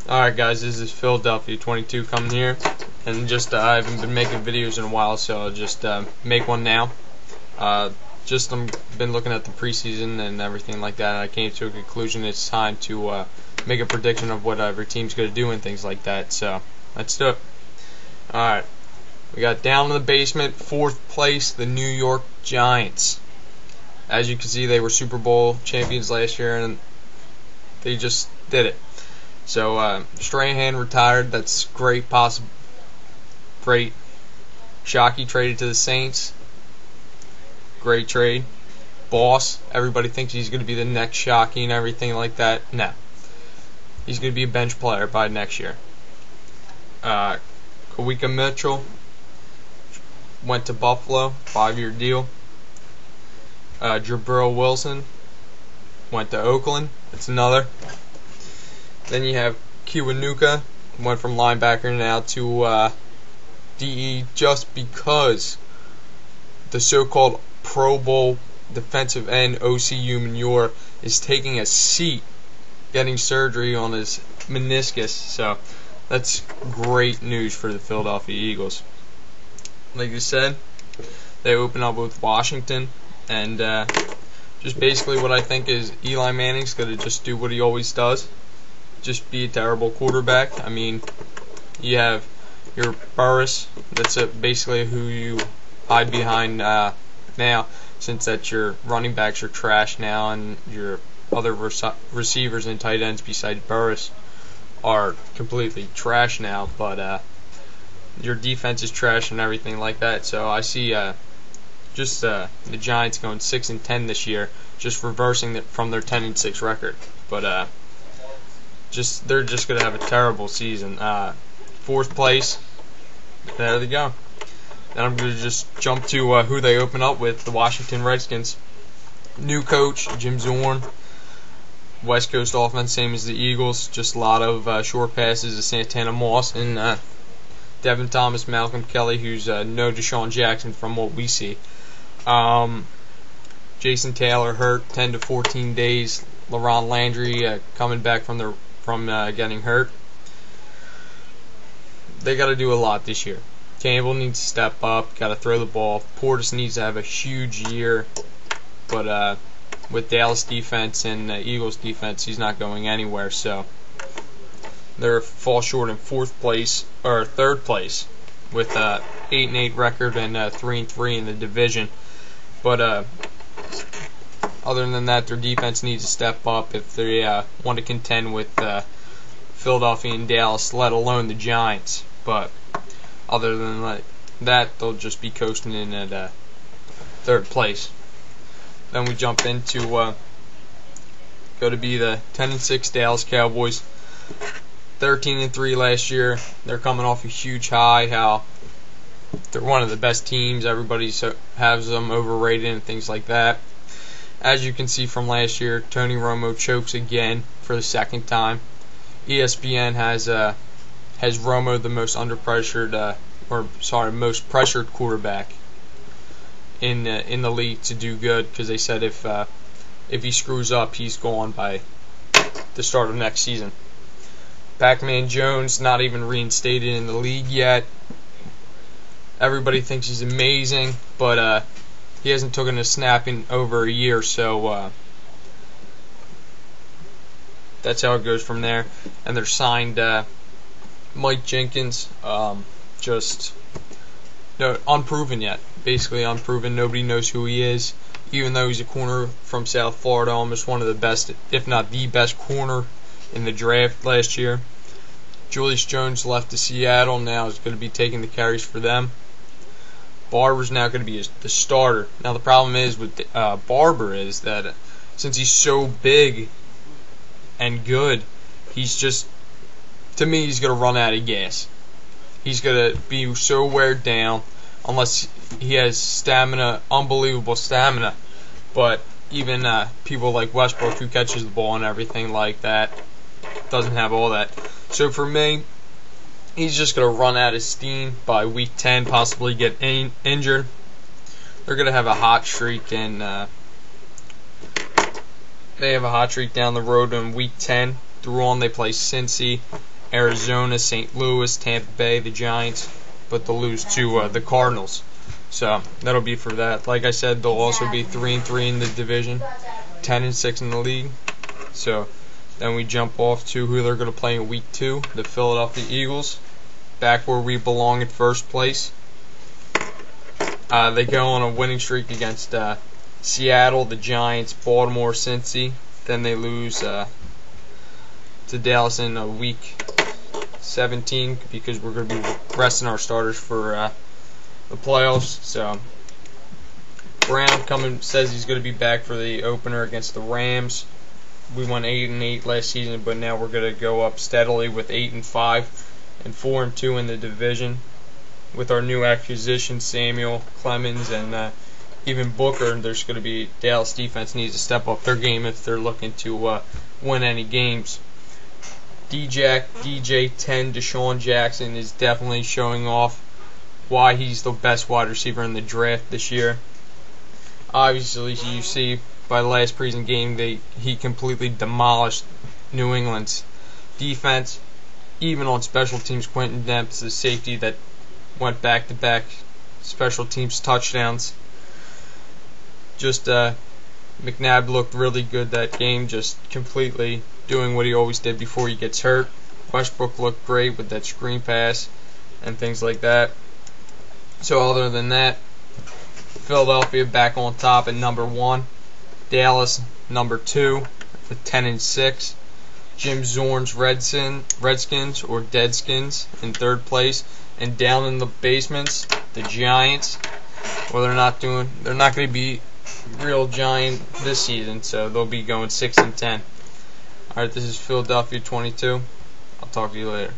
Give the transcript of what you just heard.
Alright guys, this is Philadelphia 22 coming here, and just I haven't been making videos in a while, so I'll just make one now. Just been looking at the preseason and everything like that, and I came to a conclusion it's time to make a prediction of what every team's going to do and things like that, so let's do it. Alright, we got down in the basement, 4th place, the New York Giants. As you can see, they were Super Bowl champions last year, and they just did it. So Strahan retired. That's great. Great. Shockey traded to the Saints. Great trade. Boss. Everybody thinks he's going to be the next Shockey and everything like that. No. He's going to be a bench player by next year. Kawika Mitchell went to Buffalo. 5-year deal. Jabril Wilson went to Oakland. That's another. Then you have Kiwanuka, went from linebacker now to DE just because the so-called Pro Bowl defensive end OCU Manure is taking a seat, getting surgery on his meniscus. So that's great news for the Philadelphia Eagles. Like I said, they open up with Washington, and just basically what I think is Eli Manning's going to just do what he always does. Just be a terrible quarterback. I mean, you have your Burris. That's basically who you hide behind now, since that your running backs are trash now, and your other receivers and tight ends besides Burris are completely trash now. But your defense is trash and everything like that. So I see just the Giants going 6-10 this year, just reversing it from their 10-6 record. But they're just gonna have a terrible season. 4th place. There they go. Then I'm gonna just jump to who they open up with, the Washington Redskins. New coach Jim Zorn. West Coast offense, same as the Eagles. Just a lot of short passes to Santana Moss and Devin Thomas, Malcolm Kelly, who's no Deshaun Jackson from what we see. Jason Taylor hurt 10 to 14 days. LaRon Landry coming back from getting hurt. They got to do a lot this year. Campbell needs to step up, got to throw the ball. Portis needs to have a huge year, but with Dallas defense and Eagles defense, he's not going anywhere. So they fall short in 4th place or 3rd place with 8-8 record and 3-3 in the division. But other than that, their defense needs to step up if they want to contend with Philadelphia and Dallas, let alone the Giants. But other than that, they'll just be coasting in at 3rd place. Then we jump into go to be the 10-6 Dallas Cowboys. 13-3 last year. They're coming off a huge high. How they're one of the best teams. Everybody has them overrated and things like that. As you can see from last year, Tony Romo chokes again for the 2nd time. ESPN has Romo the most most pressured quarterback in the league to do good, because they said if he screws up, he's gone by the start of next season. Pac-Man Jones not even reinstated in the league yet. Everybody thinks he's amazing, but he hasn't taken a snap in over a year, so that's how it goes from there. And they're signed Mike Jenkins, just unproven yet. Basically unproven. Nobody knows who he is, even though he's a corner from South Florida, almost one of the best, if not the best corner in the draft last year. Julius Jones left to Seattle, now is going to be taking the carries for them. Barber's now going to be the starter. Now the problem is with Barber is that since he's so big and good, he's just, to me, he's going to run out of gas. He's going to be so weared down unless he has stamina, unbelievable stamina. But even people like Westbrook, who catches the ball and everything like that, doesn't have all that. So for me, he's just going to run out of steam by week 10, possibly get injured. They're going to have a hot streak, and they have a hot streak down the road in week 10. Through on, they play Cincy Arizona, St. Louis, Tampa Bay, the Giants, but they'll lose to the Cardinals. So that'll be for that. Like I said, they'll also be 3-3 in the division, 10-6 in the league. So then we jump off to who they're going to play in Week 2, the Philadelphia Eagles, back where we belong in first place. They go on a winning streak against Seattle, the Giants, Baltimore, Cincy. Then they lose to Dallas in Week 17 because we're going to be resting our starters for the playoffs. So Brown says he's going to be back for the opener against the Rams. We won 8-8 last season, but now we're going to go up steadily with 8-5 and 4-2 in the division. With our new acquisition, Samuel, Clemens, and even Booker, there's going to be Dallas defense needs to step up their game if they're looking to win any games. DJ10, Deshaun Jackson is definitely showing off why he's the best wide receiver in the draft this year. Obviously, you see by the last preseason game, he completely demolished New England's defense. Even on special teams, Quentin Dempsey, the safety that went back-to-back special teams touchdowns. Just McNabb looked really good that game, just completely doing what he always did before he gets hurt. Westbrook looked great with that screen pass and things like that. So other than that, Philadelphia back on top at number 1. Dallas number 2 with 10-6. Jim Zorn's Redskins or Deadskins in third place. And down in the basements, the Giants. Well, they're not going to be real giant this season, so they'll be going 6-10. All right, this is Philadelphia 22. I'll talk to you later.